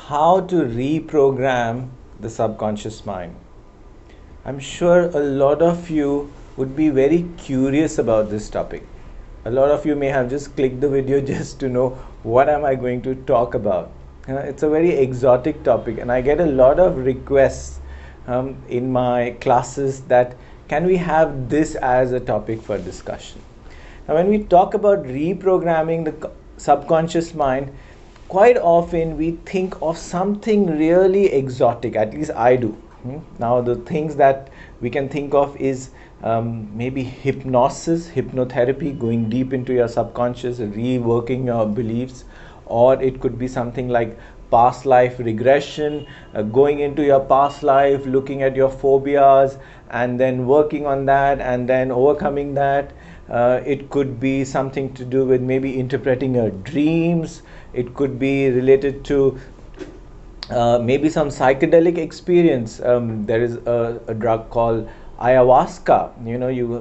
how to reprogram the subconscious mind. I'm sure a lot of you would be very curious about this topic. A lot of you may have just clicked the video just to know what am I going to talk about. It's a very exotic topic, and I get a lot of requests in my classes that can we have this as a topic for discussion. Now, when we talk about reprogramming the subconscious mind, quite often we think of something really exotic, at least I do. Now, the things that we can think of is maybe hypnosis, hypnotherapy, going deep into your subconscious, reworking your beliefs, or it could be something like past life regression, going into your past life, looking at your phobias and then working on that and then overcoming that. It could be something to do with maybe interpreting your dreams. It could be related to maybe some psychedelic experience. There is a drug called ayahuasca.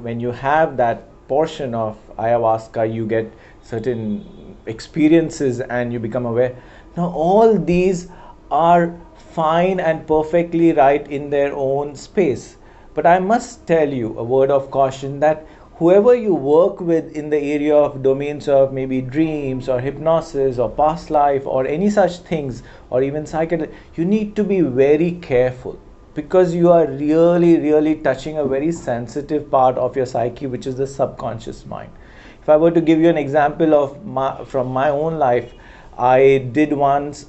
When you have that portion of ayahuasca, you get certain experiences and you become aware. Now, all these are fine and perfectly right in their own space. But I must tell you a word of caution that whoever you work with in the area of domains of maybe dreams or hypnosis or past life or any such things, or even psychedelic, you need to be very careful, because you are really touching a very sensitive part of your psyche, which is the subconscious mind. If I were to give you an example of from my own life, I did once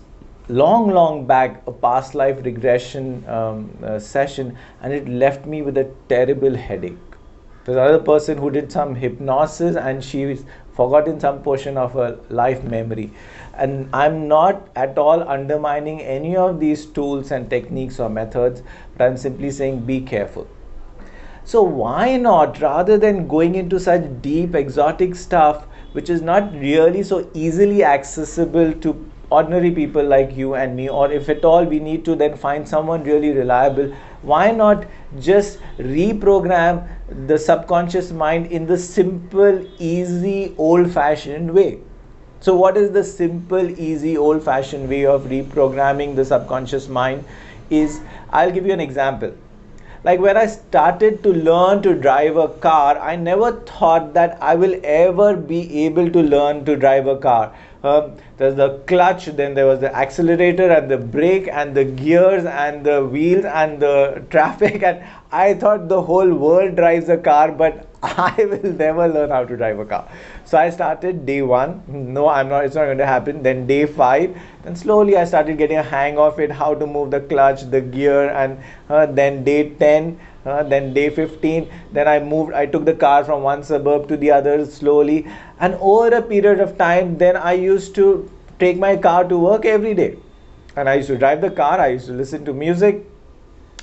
long back a past life regression session, and it left me with a terrible headache. There's another person who did some hypnosis and she's forgotten some portion of her life memory. And I'm not at all undermining any of these tools and techniques or methods, but I'm simply saying be careful. So why not, rather than going into such deep exotic stuff which is not really so easily accessible to ordinary people like you and me, or if at all we need to then find someone really reliable, why not just reprogram the subconscious mind in the simple, easy, old-fashioned way? So what is the simple, easy, old-fashioned way of reprogramming the subconscious mind is, I'll give you an example. Like when I started to learn to drive a car, I never thought that I will ever be able to learn to drive a car. There's the clutch, then there was the accelerator and the brake and the gears and the wheels and the traffic, and I thought the whole world drives a car, but I will never learn how to drive a car. So I started day 1. No, it's not going to happen. Then day 5. Then slowly I started getting a hang of it, how to move the clutch, the gear, and then day 10. Then day 15, then I took the car from one suburb to the other slowly, and over a period of time, then I used to take my car to work every day, and I used to drive the car, I used to listen to music,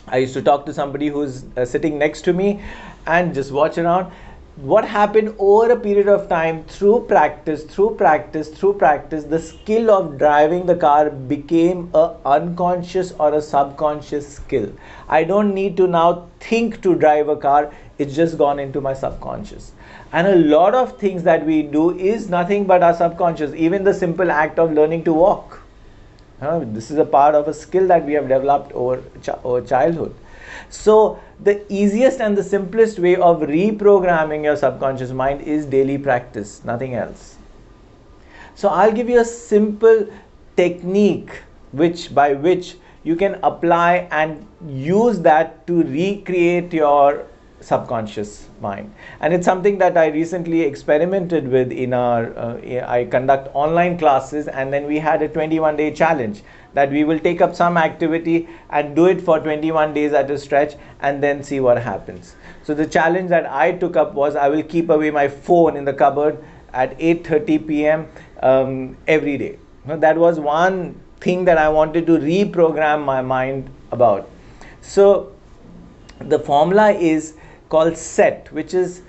I used to talk to somebody who's sitting next to me and just watch around. What happened over a period of time, through practice, the skill of driving the car became a unconscious or a subconscious skill. I don't need to now think to drive a car, it's just gone into my subconscious. And a lot of things that we do is nothing but our subconscious. Even the simple act of learning to walk. This is a part of a skill that we have developed over childhood. So the easiest and the simplest way of reprogramming your subconscious mind is daily practice, nothing else. So I'll give you a simple technique by which you can apply and use that to recreate your subconscious mind. And it's something that I recently experimented with in I conduct online classes, and then we had a 21-day challenge that we will take up some activity and do it for 21 days at a stretch and then see what happens. So the challenge that I took up was I will keep away my phone in the cupboard at 8:30 p.m. Every day. That was one thing that I wanted to reprogram my mind about. So the formula is called SET, which is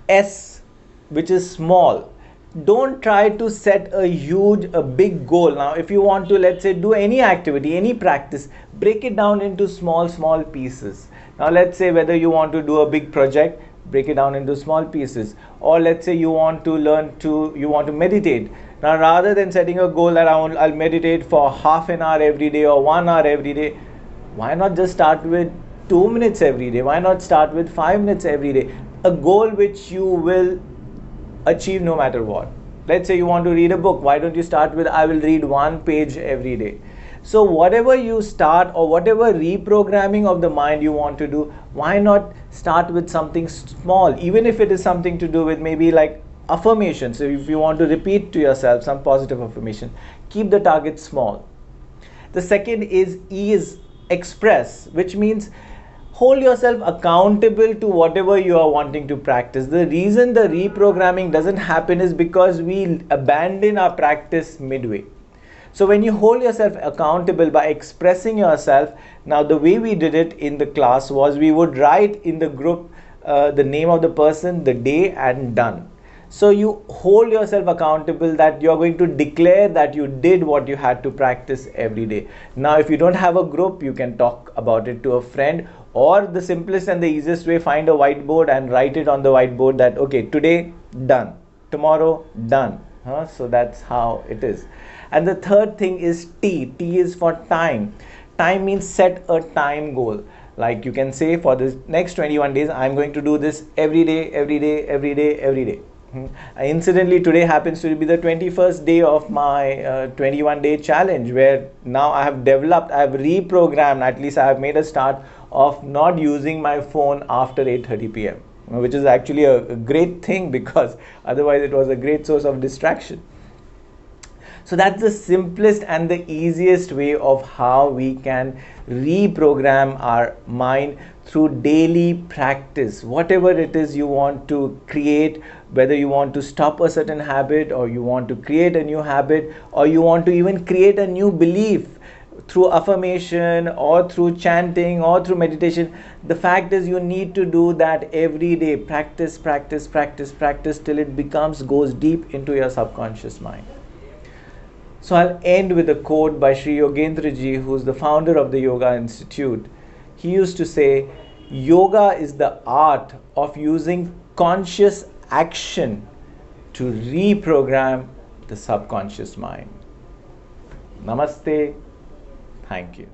S, which is small. Don't try to set a big goal. Now, if you want to, let's say, do any activity, any practice, break it down into small pieces. Now, let's say whether you want to do a big project, break it down into small pieces. Or let's say you want to meditate, Now, rather than setting a goal that I'll meditate for half an hour every day or 1 hour every day, why not just start with 2 minutes every day? Why not start with 5 minutes every day? A goal which you will achieve no matter what. Let's say you want to read a book. Why don't you start with, I will read 1 page every day? So whatever you start, or whatever reprogramming of the mind you want to do, why not start with something small, even if it is something to do with maybe like affirmation. So if you want to repeat to yourself some positive affirmation, keep the target small. The second is E is express, which means hold yourself accountable to whatever you are wanting to practice. The reason the reprogramming doesn't happen is because we abandon our practice midway. So when you hold yourself accountable by expressing yourself, now the way we did it in the class was we would write in the group the name of the person, the day, and done. So you hold yourself accountable that you're going to declare that you did what you had to practice every day. Now if you don't have a group, you can talk about it to a friend, or the simplest and the easiest way, find a whiteboard and write it on the whiteboard that okay, today done, tomorrow done. So that's how it is. And the third thing is T. T is for time. Time means set a time goal. Like you can say, for the next 21 days, I'm going to do this every day, every day, every day, every day. Incidentally, today happens to be the 21st day of my 21-day challenge, where now I have reprogrammed, at least I have made a start of not using my phone after 8:30 p.m., which is actually a great thing, because otherwise it was a great source of distraction. So that's the simplest and the easiest way of how we can reprogram our mind through daily practice. Whatever it is you want to create, whether you want to stop a certain habit, or you want to create a new habit, or you want to even create a new belief through affirmation or through chanting or through meditation, the fact is you need to do that every day. Practice, practice, practice, practice till it goes deep into your subconscious mind. So I'll end with a quote by Sri Yogendra Ji, who's the founder of the Yoga Institute. He used to say, yoga is the art of using conscious action to reprogram the subconscious mind. Namaste. Thank you.